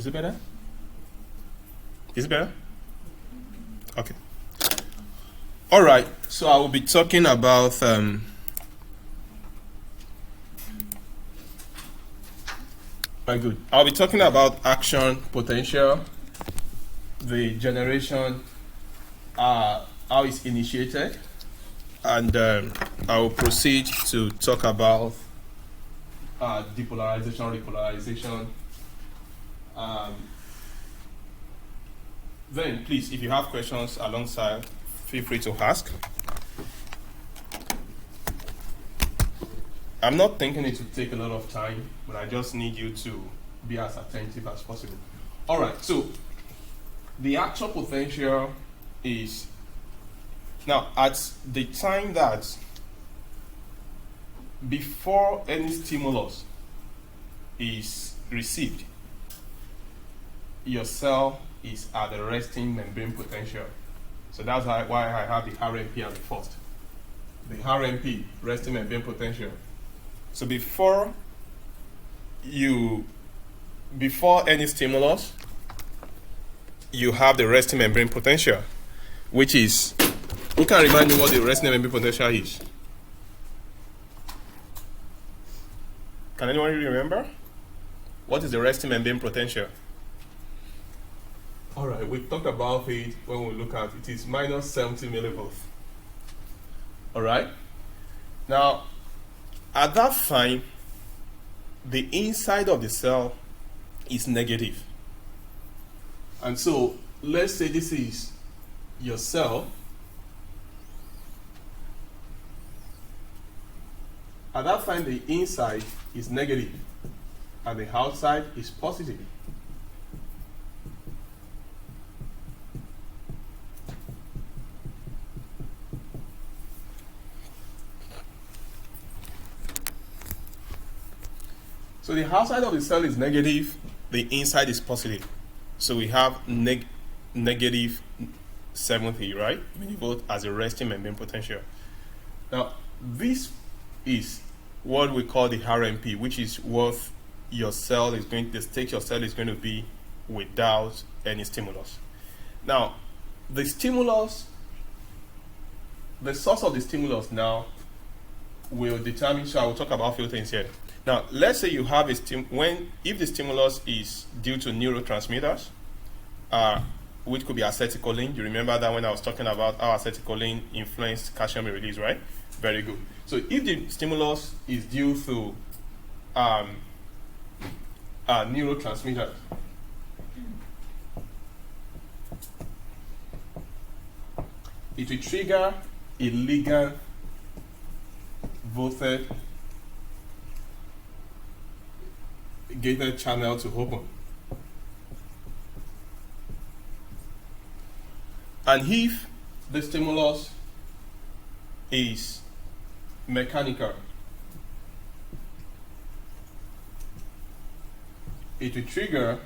Is it better? Is it better? Okay. All right. So I will be talking about very good. I'll be talking about action potential, the generation, how it's initiated, and I will proceed to talk about depolarization, repolarization. Then, please, if you have questions alongside, feel free to ask. I'm not thinking it will take a lot of time, but I just need you to be as attentive as possible. All right, so the action potential is now at the time that before any stimulus is received, your cell is at the resting membrane potential. So that's why I have the RMP at the first. The RMP, resting membrane potential. So before any stimulus, you have the resting membrane potential, which is, who can remind me what the resting membrane potential is? Can anyone remember? What is the resting membrane potential? All right, we talked about it when we look at it. It is minus 70 millivolts. All right. Now, at that time, the inside of the cell is negative. And so, let's say this is your cell. At that time, the inside is negative, and the outside is positive. So the outside of the cell is negative, the inside is positive. So we have negative 70, right? Millivolt as a resting membrane potential. Now, this is what we call the RMP, which is what your cell is going to, the state your cell is going to be without any stimulus. Now, the stimulus, the source of the stimulus now will determine, so I will talk about a few things here. Now, let's say you have if the stimulus is due to neurotransmitters, which could be acetylcholine. You remember that when I was talking about how acetylcholine influenced calcium release, right? Very good. So if the stimulus is due to neurotransmitters, it will trigger a ligand gated channel to open. And if the stimulus is mechanical, it will trigger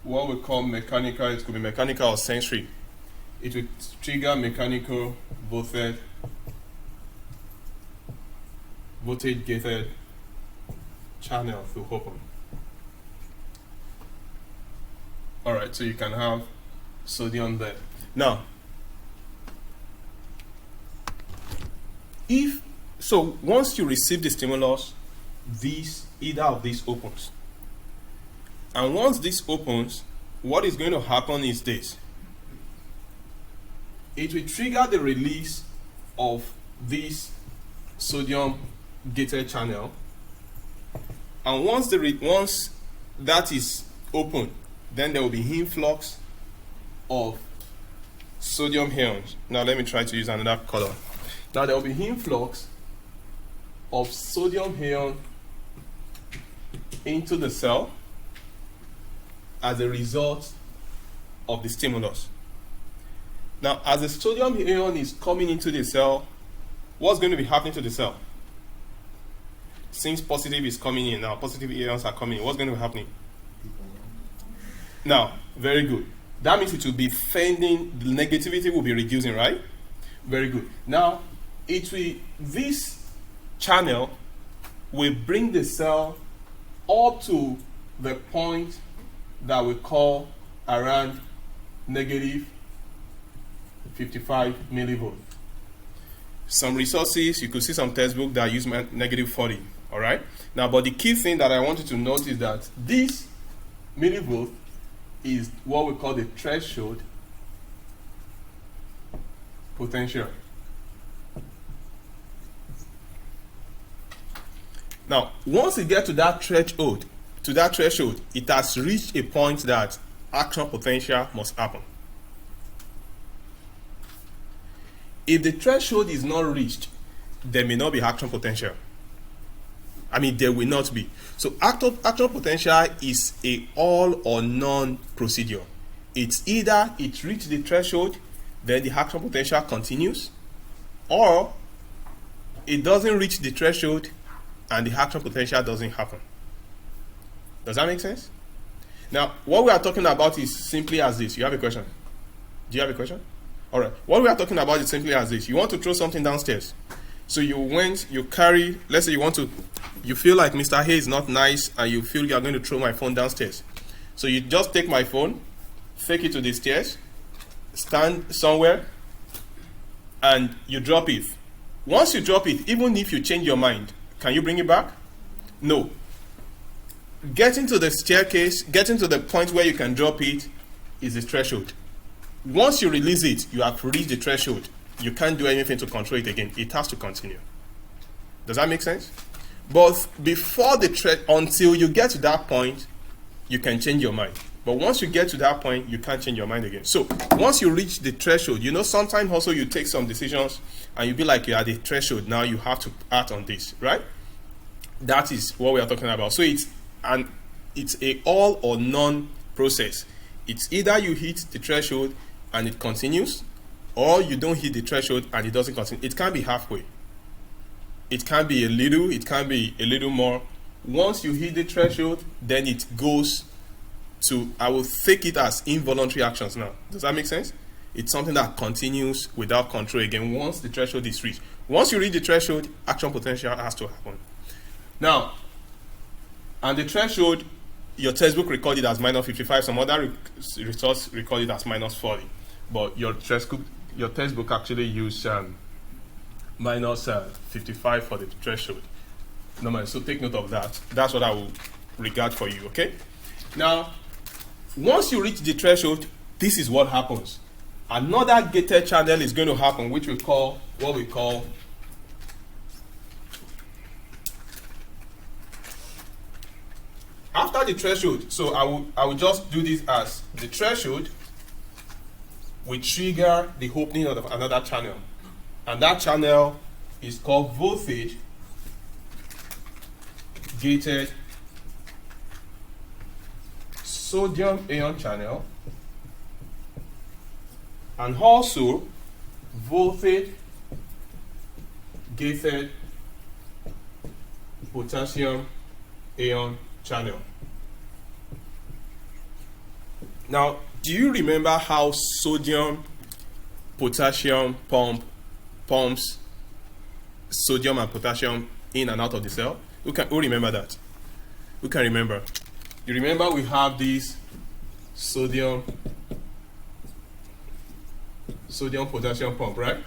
what we call mechanical, it could be mechanical or sensory. It will trigger mechanical voltage gated channel to open. All right, so you can have sodium there. Now, once you receive the stimulus, either of these opens. And once this opens, what is going to happen is this. It will trigger the release of this sodium gated channel. And once that is open, then there will be influx of sodium ions. Now let me try to use another color. Now there will be influx of sodium ion into the cell as a result of the stimulus. Now, as the sodium ion is coming into the cell, what's going to be happening to the cell? Since positive is coming in now, positive ions are coming in, what's going to be happening? Now, very good. That means it will be fending, the negativity will be reducing, right? Very good. Now, this channel will bring the cell up to the point that we call around negative 55 millivolt. Some resources, you could see some textbook that use negative 40, all right? Now, but the key thing that I want you to note is that this millivolt is what we call the threshold potential. Now, once you get to that threshold, it has reached a point that action potential must happen. If the threshold is not reached, there may not be action potential. I mean, there will not be. So action potential is a all or none procedure. It's either it reaches the threshold, then the action potential continues, or it doesn't reach the threshold and the action potential doesn't happen. Does that make sense? Now, what we are talking about is simply as this. You have a question? Do you have a question? All right. What we are talking about is simply as this. You want to throw something downstairs. So you carry, let's say you feel like Mr. Hay is not nice and you feel you are going to throw my phone downstairs. So you just take my phone, take it to the stairs, stand somewhere, and you drop it. Once you drop it, even if you change your mind, can you bring it back? No. Getting to the staircase, getting to the point where you can drop it is the threshold. Once you release it, you have reached the threshold. You can't do anything to control it again. It has to continue. Does that make sense? But before until you get to that point, you can change your mind. But once you get to that point, you can't change your mind again. So once you reach the threshold, sometimes also you take some decisions and you be like, you're at the threshold, now you have to act on this, right? That is what we are talking about. So it's a all or none process. It's either you hit the threshold and it continues, or you don't hit the threshold and it doesn't continue. It can be halfway. It can be a little, it can be a little more. Once you hit the threshold, then it goes to, I will take it as involuntary actions now. Does that make sense? It's something that continues without control again once the threshold is reached. Once you reach the threshold, action potential has to happen. Now, and the threshold, your textbook recorded as minus 55, some other resource recorded as minus 40. But your textbook actually used minus 55 for the threshold. No, so take note of that. That's what I will regard for you, okay? Now, once you reach the threshold, this is what happens. Another gated channel is going to happen, which we call after the threshold. So I will just do this as the threshold will trigger the opening of another channel, and that channel is called voltage gated sodium ion channel, and also voltage gated potassium ion channel. Now, do you remember how sodium potassium pumps sodium and potassium in and out of the cell? Who remember that? Who can remember? You remember we have this sodium potassium pump, right?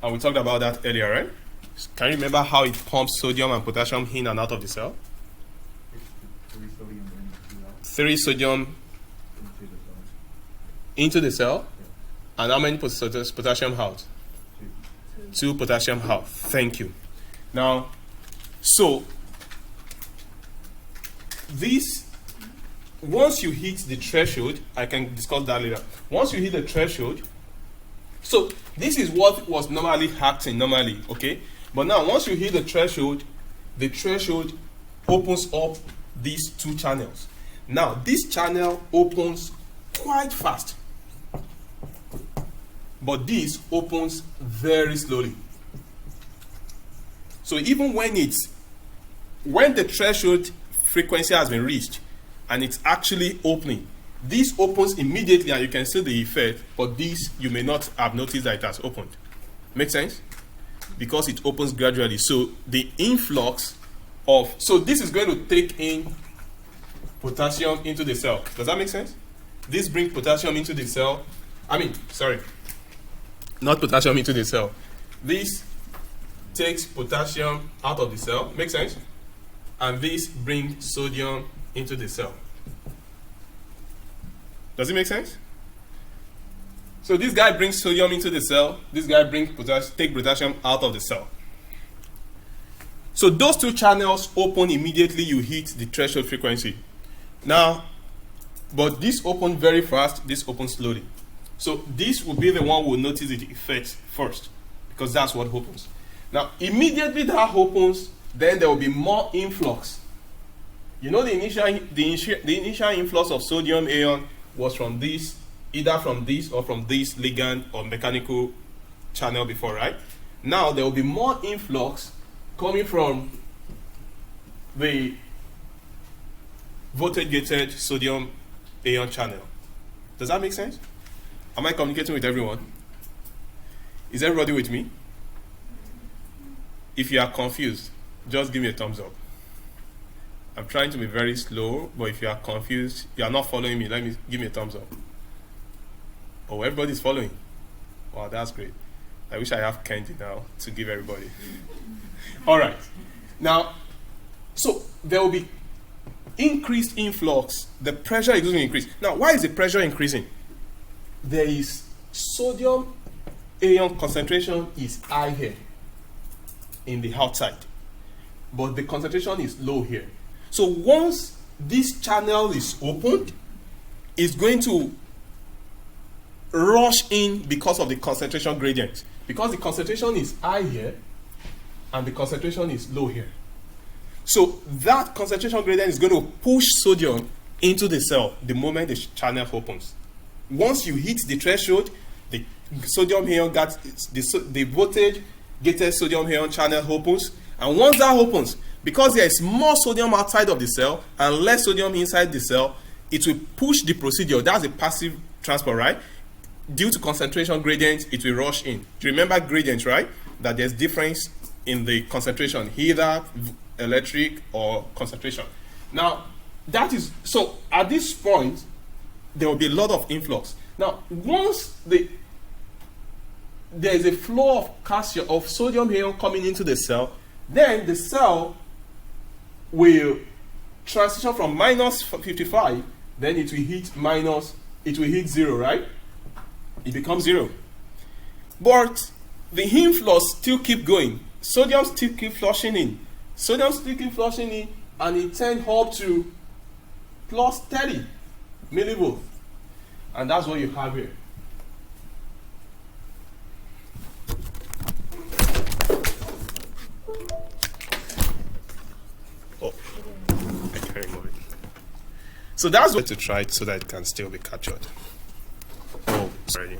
And we talked about that earlier, right? Can you remember how it pumps sodium and potassium in and out of the cell? 3 sodium into the cell, and how many potassium out? 2 potassium out. Thank you. Now, so this, once you hit the threshold, I can discuss that later. Once you hit the threshold, so this is what was normally acting okay? But now, once you hit the threshold opens up these 2 channels. Now, this channel opens quite fast, but this opens very slowly. So even when the threshold frequency has been reached and it's actually opening, this opens immediately and you can see the effect, but this you may not have noticed that it has opened. Make sense? Because it opens gradually. So the influx so this is going to take in potassium into the cell. Does that make sense? This brings potassium into the cell. Not potassium into the cell. This takes potassium out of the cell. Make sense? And this brings sodium into the cell. Does it make sense? So this guy brings sodium into the cell. This guy brings take potassium out of the cell. So those two channels open immediately you hit the threshold frequency. Now, but this opens very fast, this opens slowly. So this will be the one who will notice the effects first, because that's what opens. Now, immediately that opens, then there will be more influx. You know, the initial influx of sodium ion was from this, either from this or from this ligand or mechanical channel before, right? Now there will be more influx coming from the voltage-gated sodium ion channel. Does that make sense? Am I communicating with everyone? Is everybody with me? If you are confused, just give me a thumbs up. I'm trying to be very slow, but if you are confused, you are not following me, give me a thumbs up. Oh, everybody's following. Wow, that's great. I wish I have candy now to give everybody. All right. Now, so there will be increased influx. The pressure is going to increase. Now, why is the pressure increasing? There is sodium ion concentration is high here in the outside, but the concentration is low here. So once this channel is opened, it's going to rush in because of the concentration gradient. Because the concentration is high here and the concentration is low here. So that concentration gradient is going to push sodium into the cell the moment the channel opens. Once you hit the threshold, the sodium ion the voltage gated sodium ion channel opens, and once that opens, because there is more sodium outside of the cell and less sodium inside the cell, it will push the procedure. That's a passive transport, right? Due to concentration gradient, it will rush in. Do you remember gradient, right? That there's difference in the concentration, either electric or concentration. Now, that is, so at this point, there will be a lot of influx. Now, once there is a flow of calcium, of sodium ion coming into the cell, then the cell will transition from minus 55, then it will hit 0, right? It becomes 0. But the influx still keep going. Sodium still keep flushing in. And it turns up to plus 30 millivolts. And that's what you have here. Oh, I can't remove it. So that's what to try it so that it can still be captured. Oh, sorry.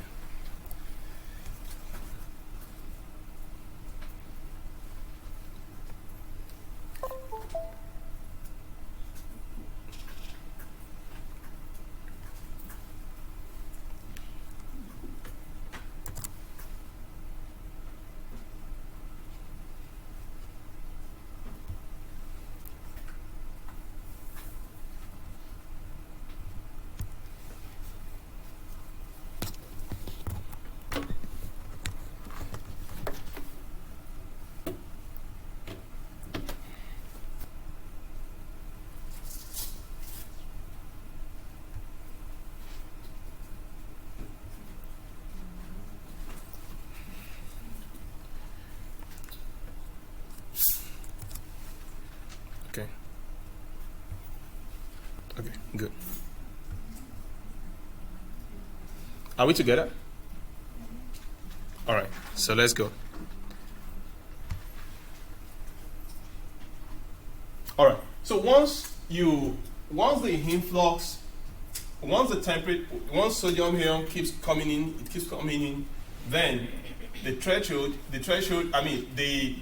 Okay, good. Are we together? All right, so let's go. All right, so once the sodium ion keeps coming in, then the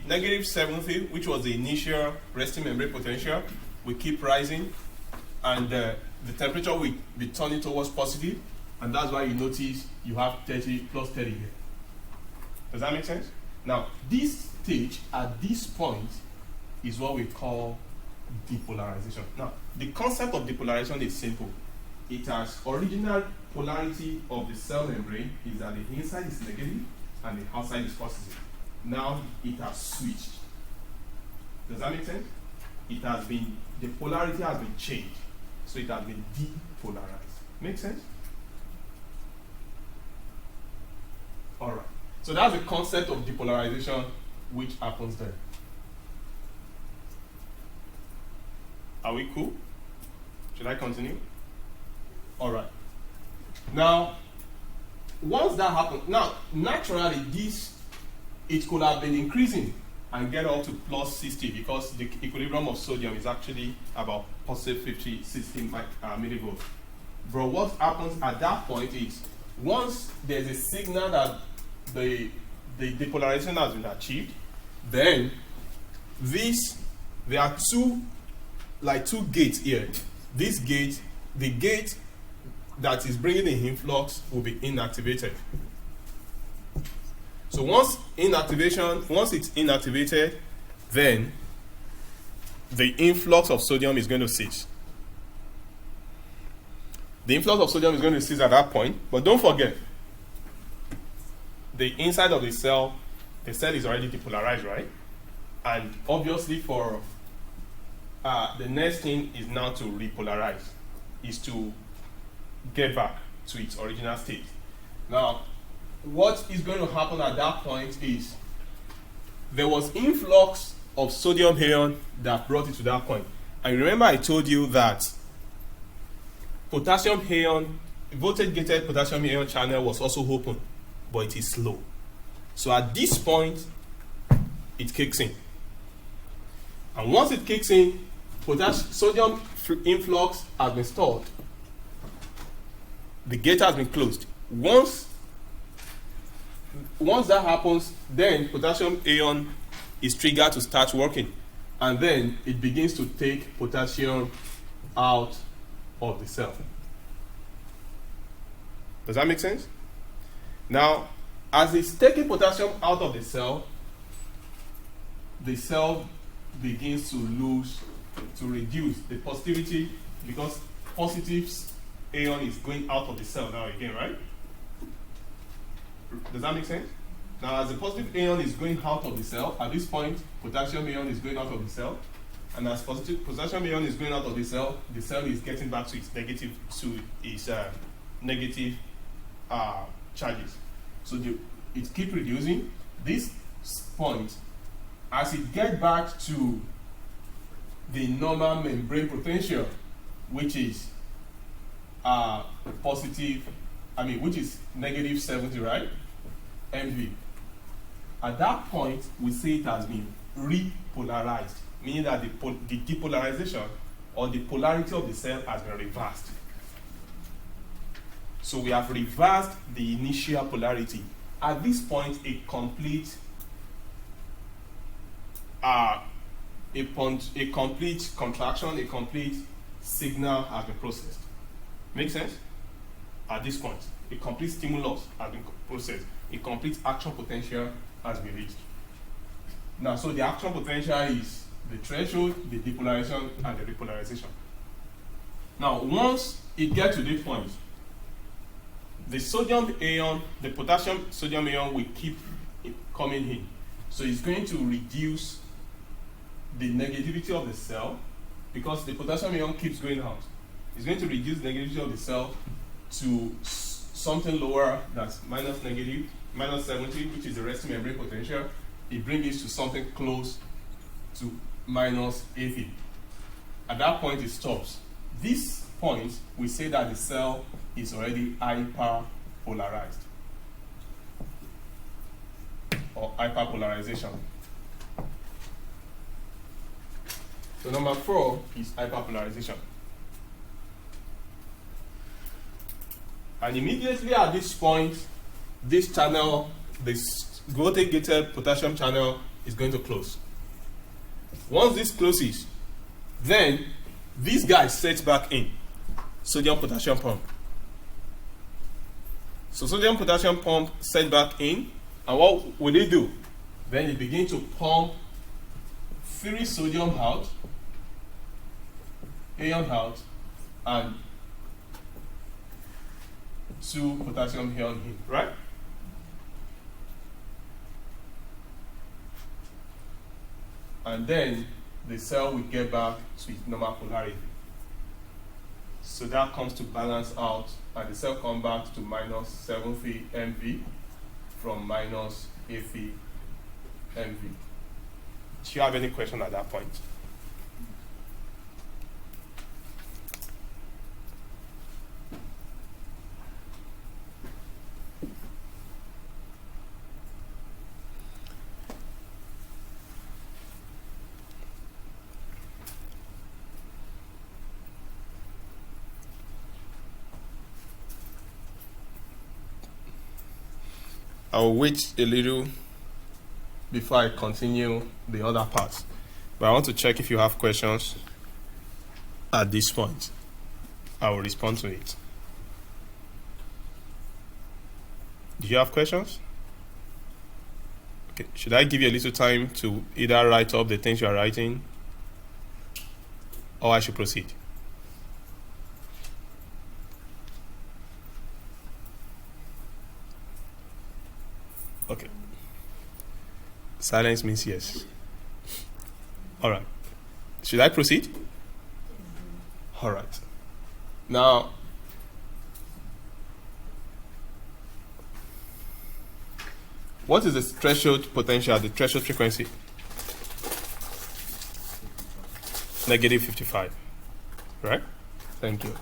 negative 70, which was the initial resting membrane potential, will keep rising, and the temperature will be turning towards positive, and that's why you notice you have 30 plus 30 here. Does that make sense? Now, this stage at this point is what we call depolarization. Now, the concept of depolarization is simple. It has original polarity of the cell membrane is that the inside is negative and the outside is positive. Now it has switched. Does that make sense? It has been, the polarity has been changed. So it has been depolarized. Make sense? Alright. So that's the concept of depolarization which happens there. Are we cool? Should I continue? Alright. Now, once that happens, now naturally it could have been increasing and get up to plus 60 because the equilibrium of sodium is actually about positive 50, 60 millivolts. But what happens at that point is, once there's a signal that the depolarization has been achieved, then there are two gates here. This gate, the gate that is bringing the influx will be inactivated. So once it's inactivated, then the influx of sodium is going to cease. The influx of sodium is going to cease at that point, but don't forget, the inside of the cell is already depolarized, right? And obviously for the next thing is now to repolarize, is to get back to its original state. Now, what is going to happen at that point is there was influx of sodium ion that brought it to that point. And remember I told you that potassium ion, voltage-gated potassium ion channel was also open, but it is slow. So at this point, it kicks in. And once it kicks in, sodium influx has been stalled. The gate has been closed. Once that happens, then potassium ion is triggered to start working, and then it begins to take potassium out of the cell. Does that make sense? Now, as it's taking potassium out of the cell begins to reduce the positivity, because positive ion is going out of the cell now again, right? Does that make sense? Now, as the positive ion is going out of the cell, at this point, potassium ion is going out of the cell, and as potassium ion is going out of the cell is getting back to its negative charges. So it keeps reducing. This point, as it gets back to the normal membrane potential, which is which is negative 70, right? MV. At that point, we say it has been repolarized, meaning that the depolarization or the polarity of the cell has been reversed. So we have reversed the initial polarity. At this point, a complete contraction, a complete signal has been processed. Make sense? At this point, a complete stimulus has been processed. A complete action potential has been reached. Now, so the action potential is the threshold, the depolarization, and the repolarization. Now, once it gets to this point, the potassium sodium ion will keep coming in. So it's going to reduce the negativity of the cell, because the potassium ion keeps going out. It's going to reduce the negativity of the cell to something lower, that's minus 70, which is the resting membrane potential. It brings it to something close to minus 80. At that point, it stops. This point, we say that the cell is already hyperpolarized, or hyperpolarization. So number 4 is hyperpolarization. And immediately at this point, this channel, this voltage-gated potassium channel, is going to close. Once this closes, then this guy sets back in sodium-potassium pump. So sodium-potassium pump set back in, and what will it do? Then it begins to pump free sodium out ion out and 2 potassium ion in, right? And then the cell will get back to its normal polarity. So that comes to balance out, and the cell comes back to minus 7V MV from minus 8V MV. Do you have any question at that point? I'll wait a little before I continue the other parts. But I want to check if you have questions at this point. I will respond to it. Do you have questions? Okay. Should I give you a little time to either write up the things you are writing, or I should proceed? Okay. Silence means yes. All right. Should I proceed? All right. Now, what is the threshold potential, the threshold frequency? Negative 55. Right? Thank you.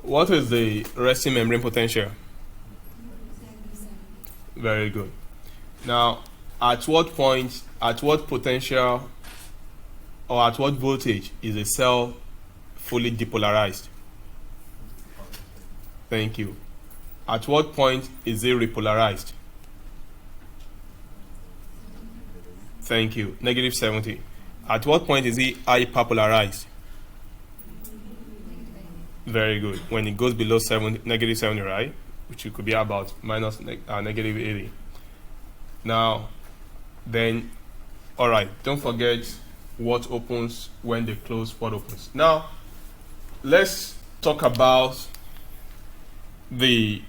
What is the resting membrane potential? Very good. Now, at what point, at what potential, or at what voltage is a cell fully depolarized? Thank you. At what point is it repolarized? Thank you. Negative 70. At what point is it hyperpolarized? Very good. When it goes below 70, negative 70, right? Which could be about minus negative 80. Now, then, all right, don't forget what opens when they close, what opens. Now, let's talk about the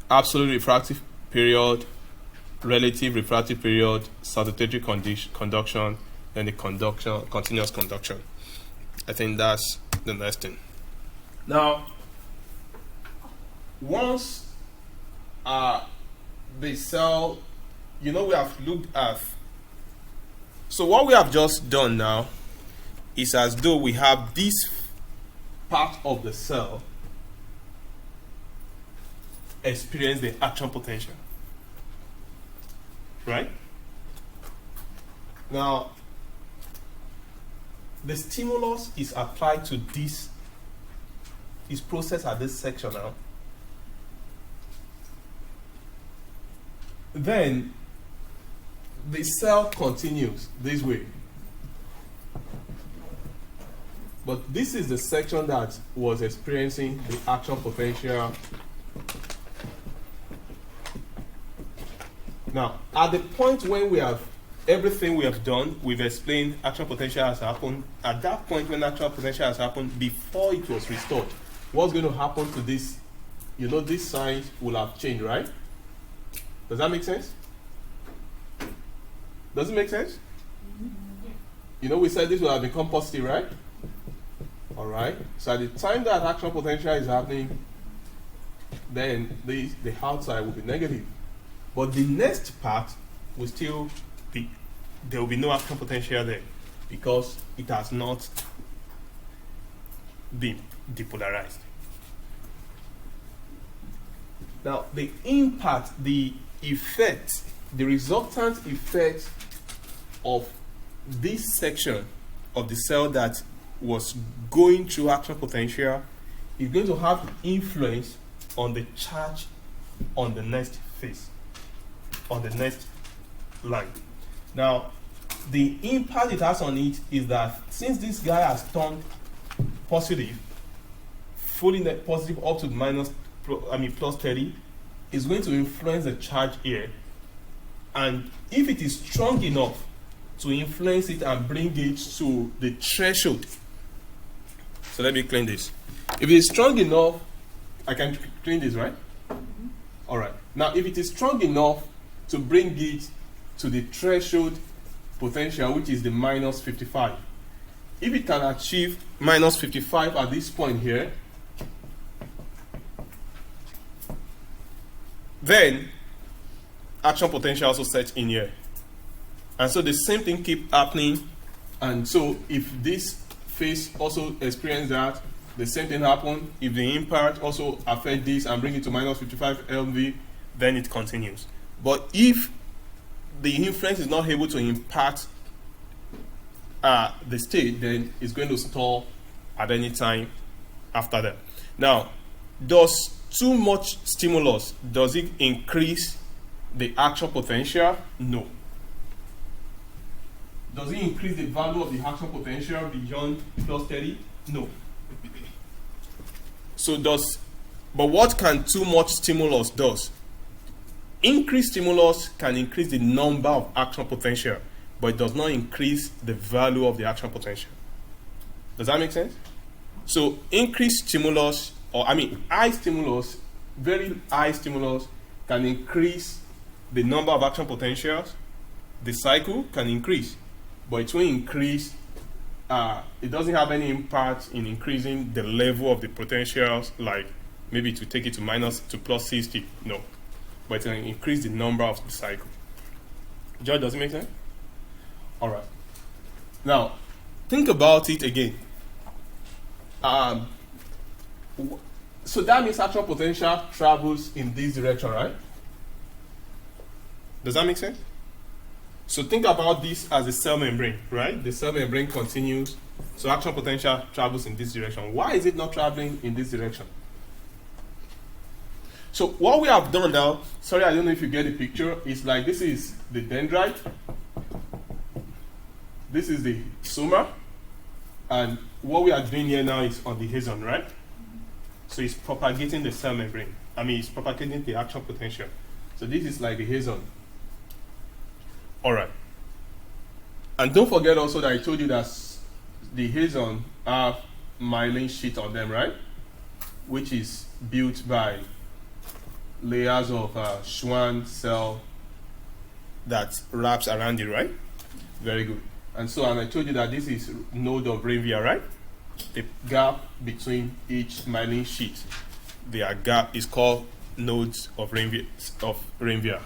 absolute refractive period, relative refractive period, salutatory conduction, and the continuous conduction. I think that's the next thing. Now, once the cell, we have looked at. So what we have just done now is as though we have this part of the cell experience the action potential. Right? Now, the stimulus is applied to this, is processed at this section now. Then the cell continues this way. But this is the section that was experiencing the action potential. Now, at the point when we have everything we have done, we've explained action potential has happened. At that point when action potential has happened, before it was restored, what's going to happen to this? This sign will have changed, right? Does that make sense? Does it make sense? We said this will have become positive, right? All right. So at the time that action potential is happening, then the outside will be negative. But the next part will still be, there will be no action potential there because it has not been depolarized. Now, the impact, the effect, the resultant effect of this section of the cell that was going through action potential is going to have influence on the charge on the next phase, on the next line. Now, the impact it has on it is that since this guy has turned positive, fully net positive up to plus 30, is going to influence the charge here. And if it is strong enough to influence it and bring it to the threshold So let me clean this. If it is strong enough, I can clean this, right? All right. Now, if it is strong enough to bring it to the threshold potential, which is the minus 55, if it can achieve minus 55 at this point here, then action potential also sets in here. And so the same thing keep happening. And so if this phase also experience that, the same thing happen. If the impact also affect this and bring it to minus 55 LV, then it continues. But if the influence is not able to impact the state, then it's going to stall at any time after that. Now, does too much stimulus, does it increase the action potential? No. Does it increase the value of the action potential beyond plus 30? No. So but what can too much stimulus does? Increased stimulus can increase the number of action potential, but it does not increase the value of the action potential. Does that make sense? So increased stimulus, high stimulus, very high stimulus can increase the number of action potentials. The cycle can increase, but it will increase, it doesn't have any impact in increasing the level of the potentials, like maybe to take it to plus 60, no. But it will increase the number of the cycle. George, does it make sense? All right. Now, think about it again. So that means action potential travels in this direction, right? Does that make sense? So think about this as a cell membrane, right? The cell membrane continues, so action potential travels in this direction. Why is it not traveling in this direction? So what we have done now, sorry, I don't know if you get the picture, is like this is the dendrite, this is the soma, and what we are doing here now is on the axon, right? So it's propagating the cell membrane. It's propagating the action potential. So this is like the axon. All right. And don't forget also that I told you that the axon have myelin sheet on them, right? Which is built by layers of Schwann cell that wraps around it, right? Very good. And I told you that this is node of Ranvier, right? The gap between each myelin sheet, their gap is called nodes of Ranvier.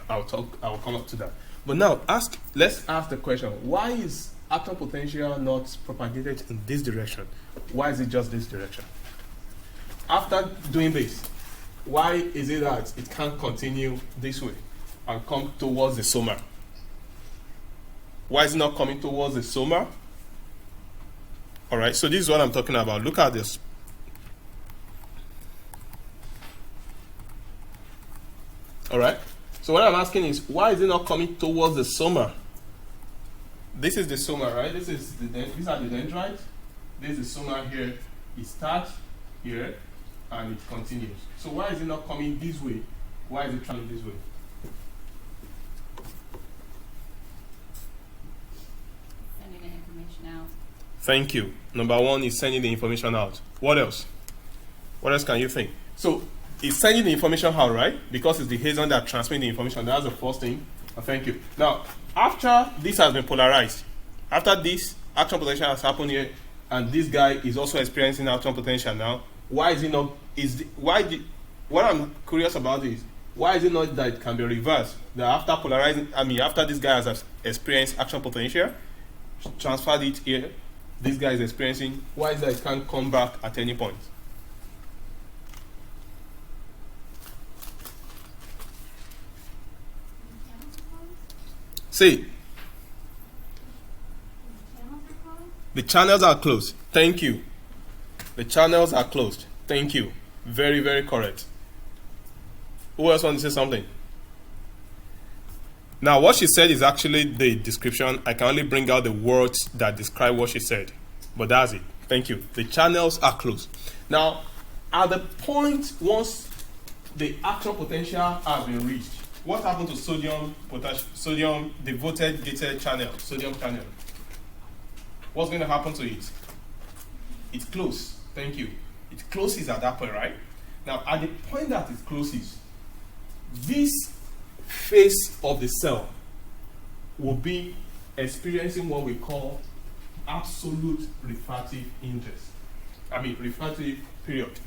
I'll come up to that. But now let's ask the question: why is action potential not propagated in this direction? Why is it just this direction? After doing this, why is it that it can't continue this way and come towards the soma? Why is it not coming towards the soma? All right, so this is what I'm talking about. Look at this. All right, so what I'm asking is, why is it not coming towards the soma? This is the soma, right? These are the dendrites. This is the soma here. It starts here and it continues. So why is it not coming this way? Why is it traveling this way? Sending the information out. Thank you. Number one is sending the information out. What else? What else can you think? So it's sending the information out, right? Because it's the axon that transmits the information. That's the first thing. Thank you. Now, after this has been polarized, after this action potential has happened here, and this guy is also experiencing action potential now, why is it not? What I'm curious about is, why is it not that it can be reversed? That after polarizing, after this guy has experienced action potential, transferred it here, this guy is experiencing, why is that it can't come back at any point? See, the channels are closed. Thank you. The channels are closed. Thank you. Very, very correct. Who else wants to say something? Now, what she said is actually the description. I can only bring out the words that describe what she said. But that's it. Thank you. The channels are closed. Now, at the point once the action potential has been reached, what happened to sodium devoted gated channel, sodium channel? What's going to happen to it? It's closed. Thank you. It closes at that point, right? Now, at the point that it closes, this phase of the cell will be experiencing what we call absolute refractive index. Refractive period.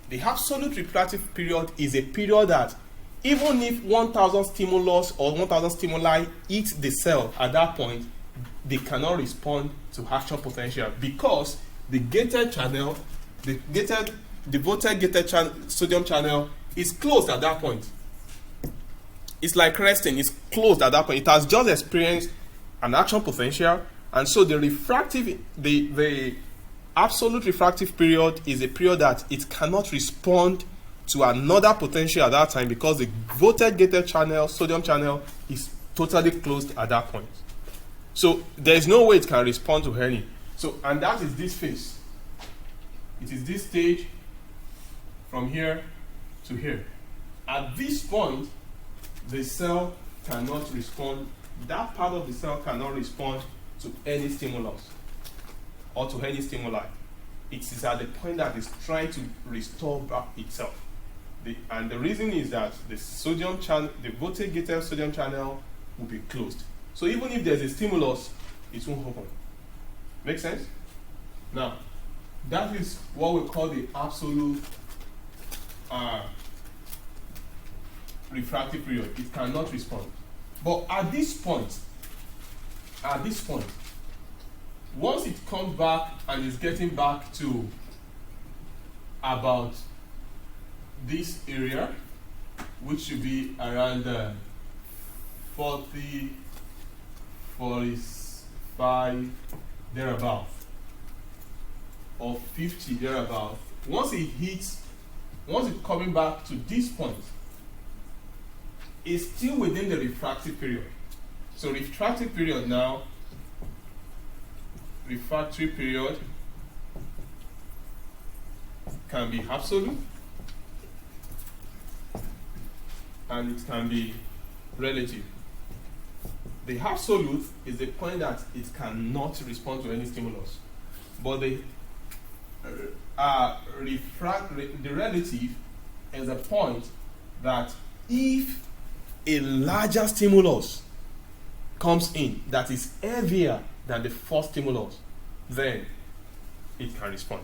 The absolute refractive period is a period that even if 1,000 stimulus or 1,000 stimuli hit the cell at that point, they cannot respond to action potential because the gated channel, the voted gated sodium channel is closed at that point. It's like resting, it's closed at that point. It has just experienced an action potential, and so the absolute refractive period is a period that it cannot respond to another potential at that time because the voted gated channel, sodium channel, is totally closed at that point. So there is no way it can respond to any. So, and that is this phase. It is this stage from here to here. At this point, the cell cannot respond. That part of the cell cannot respond to any stimulus or to any stimuli. It is at the point that it's trying to restore back itself. And the reason is that the sodium channel, the voltage gated sodium channel, will be closed. So even if there's a stimulus, it won't open. Make sense? Now, that is what we call the absolute refractive period. It cannot respond. But at this point, once it comes back and is getting back to about this area, which should be around 40, 45 thereabout, or 50 thereabout. Once it's coming back to this point, it's still within the refractive period. So refractive period now, refractory period can be absolute and it can be relative. The absolute is the point that it cannot respond to any stimulus, but the relative is a point that if a larger stimulus comes in that is heavier than the first stimulus, then it can respond.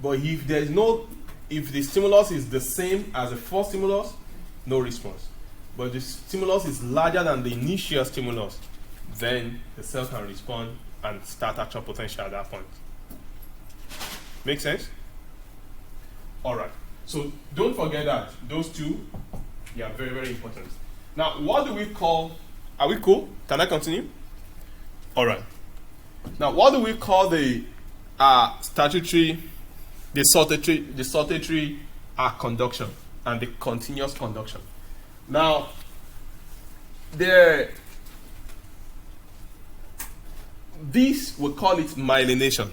But if the stimulus is the same as the first stimulus, no response. But the stimulus is larger than the initial stimulus, then the cell can respond and start action potential at that point. Make sense? All right. So don't forget that those two, they are very, very important. Now, what do we call? Are we cool? Can I continue? All right. Now, what do we call the saltatory conduction and the continuous conduction? Now, this we call it myelination.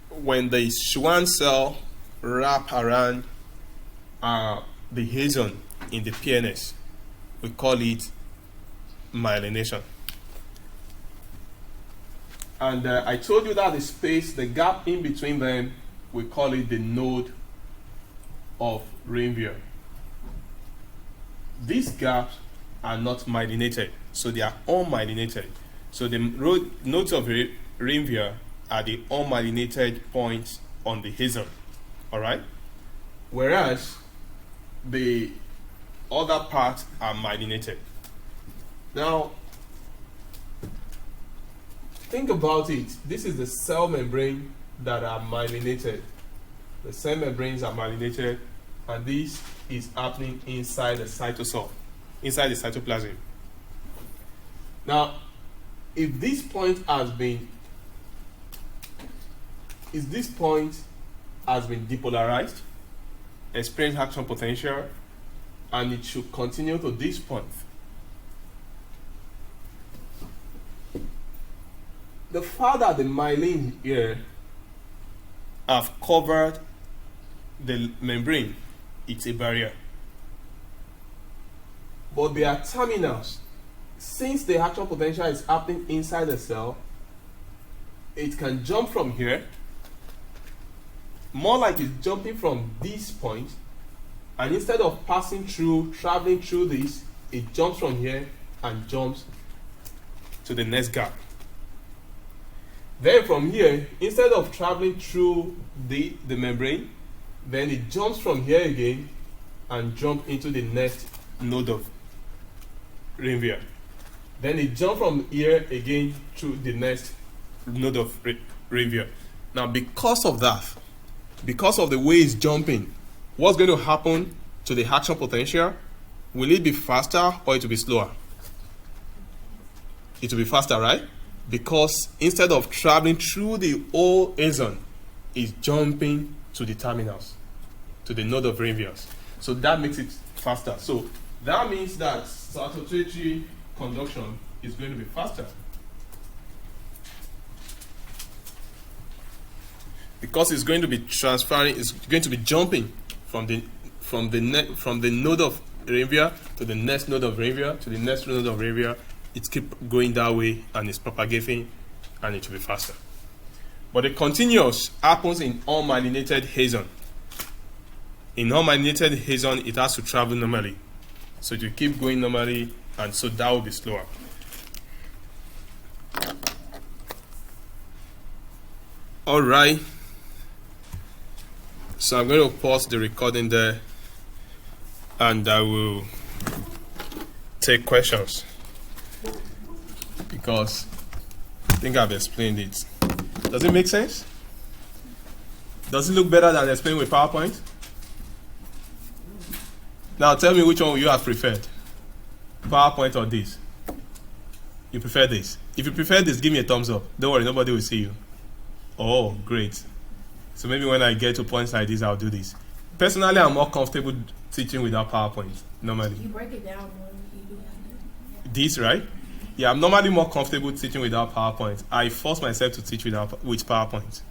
When the Schwann cell wrap around the axon in the PNS, we call it myelination. And I told you that the space, the gap in between them, we call it the node of Ranvier. These gaps are not myelinated, so they are unmyelinated. So the nodes of Ranvier are the unmyelinated points on the axon. All right? Whereas the other parts are myelinated. Now, think about it. This is the cell membrane that are myelinated. The cell membranes are myelinated, and this is happening inside the cytosol, inside the cytoplasm. Now, if this point has been depolarized, experienced action potential, and it should continue to this point. The farther the myelin here have covered the membrane, it's a barrier. But they are terminals. Since the action potential is happening inside the cell, it can jump from here, more like it's jumping from this point, and instead of traveling through this, it jumps from here and jumps to the next gap. Then from here, instead of traveling through the membrane, then it jumps from here again and jump into the next node of Ranvier. Then it jumps from here again to the next node of Ranvier. Now, because of that, because of the way it's jumping, what's going to happen to the action potential? Will it be faster or it will be slower? It will be faster, right? Because instead of traveling through the whole axon, it's jumping to the terminals, to the node of Ranvier. So that makes it faster. So that means that satisfactory conduction is going to be faster. Because it's going to be transferring, it's going to be jumping from the node of Ranvier to the next node of Ranvier to the next node of Ranvier. It keeps going that way and it's propagating, and it will be faster. But the continuous happens in unmyelinated axon. In unmyelinated axon, it has to travel normally. So it will keep going normally, and so that will be slower. All right. So I'm going to pause the recording there, and I will take questions, because I think I've explained it. Does it make sense? Does it look better than explaining with PowerPoint? Now tell me which one you have preferred, PowerPoint or this? You prefer this? If you prefer this, give me a thumbs up. Don't worry, nobody will see you. Oh, great. So maybe when I get to points like this, I'll do this. Personally, I'm more comfortable teaching without PowerPoint, normally. You break it down more if you do that. This, right? Yeah, I'm normally more comfortable teaching without PowerPoint. I force myself to teach with PowerPoint.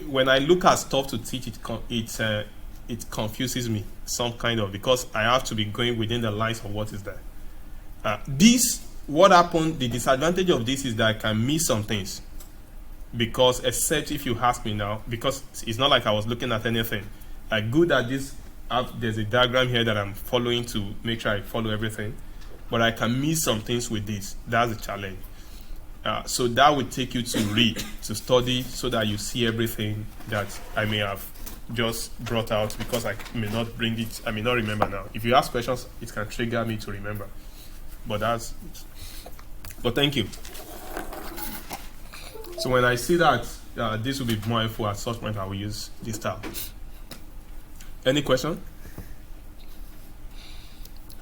When I look at stuff to teach, it confuses me some kind of, because I have to be going within the lines of what is there. What happened, the disadvantage of this is that I can miss some things, because except if you ask me now, because it's not like I was looking at anything. I'm good at this. There's a diagram here that I'm following to make sure I follow everything, but I can miss some things with this. That's a challenge. So that would take you to read, to study, so that you see everything that I may have just brought out, because I may not bring it, I may not remember now. If you ask questions, it can trigger me to remember. But thank you. So when I see that this will be more helpful at such point, I will use this style. Any question?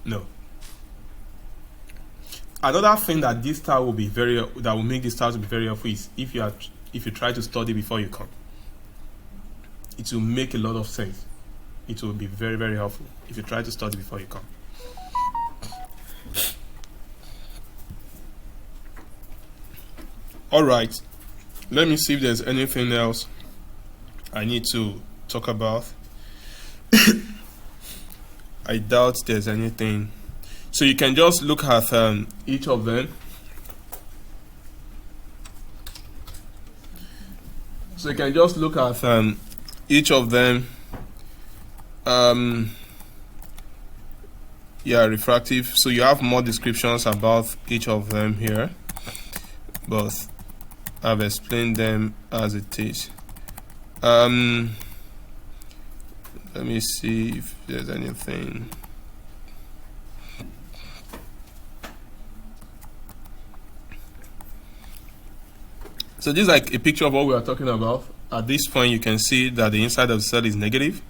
No. Another thing that this style will be that will make this style to be very helpful is if you try to study before you come. It will make a lot of sense. It will be very, very helpful if you try to study before you come. All right. Let me see if there's anything else I need to talk about. I doubt there's anything. So you can just look at each of them. So you can just look at each of them. Refractive. So you have more descriptions about each of them here, but I've explained them as it is. Let me see if there's anything. So this is like a picture of what we are talking about. At this point, you can see that the inside of the cell is negative,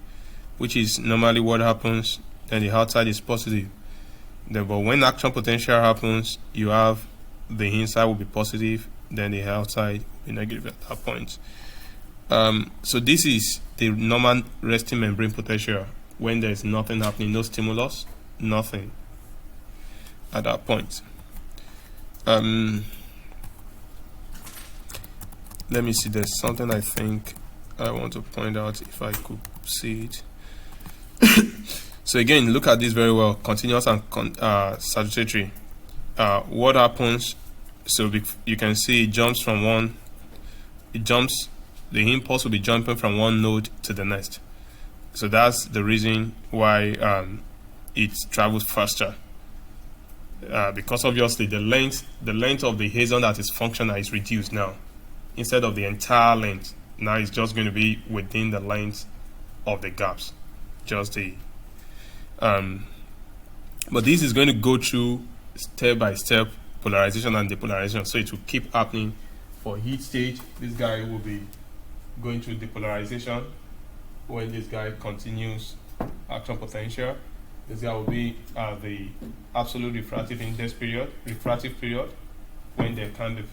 which is normally what happens, and the outside is positive. But when action potential happens, you have the inside will be positive, then the outside will be negative at that point. So this is the normal resting membrane potential when there is nothing happening, no stimulus, nothing at that point. Let me see, there's something I think I want to point out if I could see it. So again, look at this very well, continuous and satisfactory. What happens, so you can see it jumps from one the impulse will be jumping from one node to the next. So that's the reason why it travels faster. Because obviously the length of the Heson that is functional is reduced now. Instead of the entire length, now it's just going to be within the length of the gaps. Just the but this is going to go through step by step polarization and depolarization. So it will keep happening for heat stage. This guy will be going through depolarization when this guy continues action potential. This guy will be the absolute refractive index period, refractive period, when they can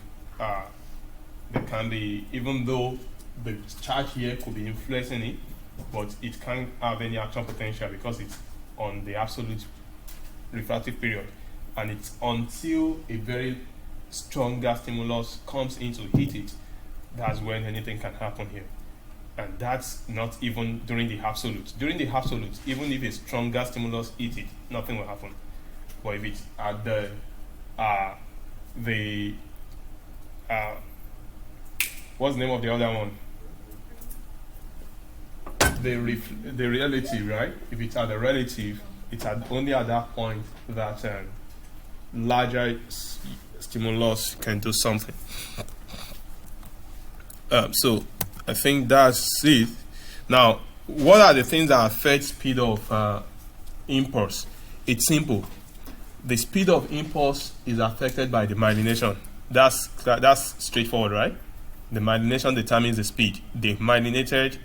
be, even though the charge here could be influencing it, but it can't have any action potential because it's on the absolute refractive period, and it's until a very stronger stimulus comes in to hit it, that's when anything can happen here. And that's not even during the absolute. During the absolute, even if a stronger stimulus hits it, nothing will happen. But if it's at the what's the name of the other one? The relative, right? If it's at the relative, it's only at that point that larger stimulus can do something. So I think that's it. Now, what are the things that affect speed of impulse? It's simple. The speed of impulse is affected by the myelination. That's straightforward, right? The myelination determines the speed. The myelinated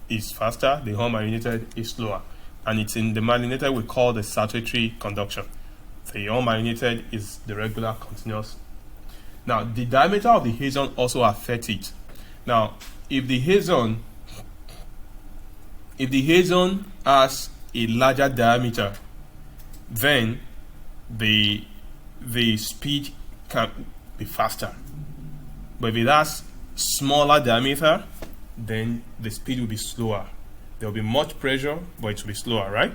is faster, the unmyelinated is slower. And it's in the myelinated we call the saltatory conduction. The unmyelinated is the regular continuous. Now, the diameter of the Heson also affects it. Now, if the Heson has a larger diameter, then the speed can be faster. But if it has smaller diameter, then the speed will be slower. There will be much pressure, but it will be slower, right?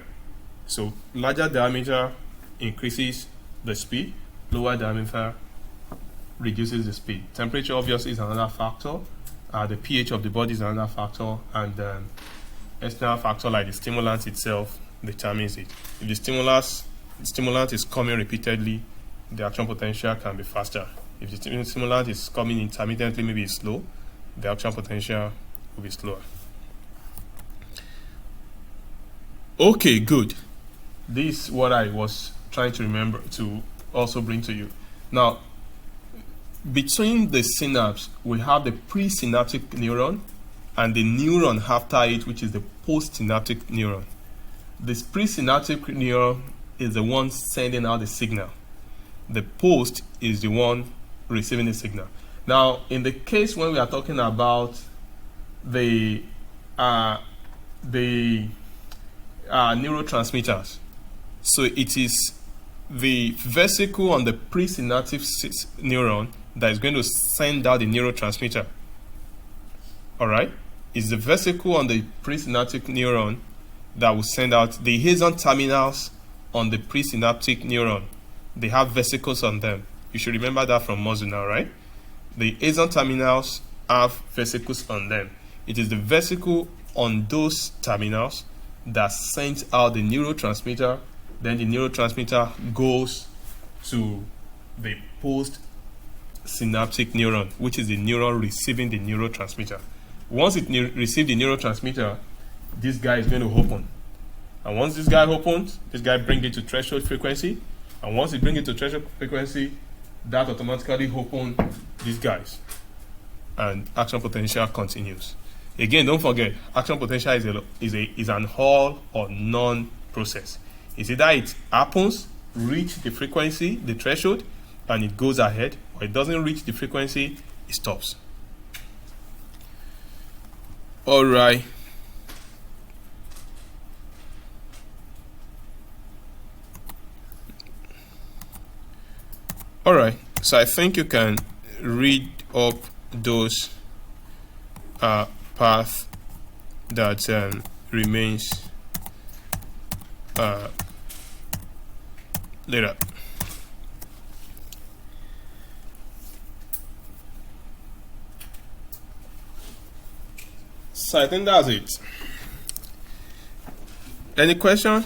So larger diameter increases the speed, lower diameter reduces the speed. Temperature obviously is another factor. The pH of the body is another factor, and external factor like the stimulant itself determines it. If the stimulant is coming repeatedly, the action potential can be faster. If the stimulant is coming intermittently, maybe it's slow, the action potential will be slower. Okay, good. This is what I was trying to remember to also bring to you. Now, between the synapse, we have the presynaptic neuron and the neuron after it, which is the postsynaptic neuron. This presynaptic neuron is the one sending out the signal. The post is the one receiving the signal. Now, in the case when we are talking about the neurotransmitters, so it is the vesicle on the presynaptic neuron that is going to send out the neurotransmitter. All right, it's the vesicle on the presynaptic neuron that will send out the Heson terminals on the presynaptic neuron. They have vesicles on them. You should remember that from muscle now, right? The Heson terminals have vesicles on them. It is the vesicle on those terminals that sends out the neurotransmitter. Then the neurotransmitter goes to the postsynaptic neuron, which is the neuron receiving the neurotransmitter. Once it receives the neurotransmitter, this guy is going to open. And once this guy opens, this guy brings it to threshold frequency. And once it brings it to threshold frequency, that automatically opens these guys. And action potential continues. Again, don't forget, action potential is an all or none process. It's either it happens, reach the frequency, the threshold, and it goes ahead, or it doesn't reach the frequency, it stops. All right. All right. So I think you can read up those path that remains later. So I think that's it. Any question?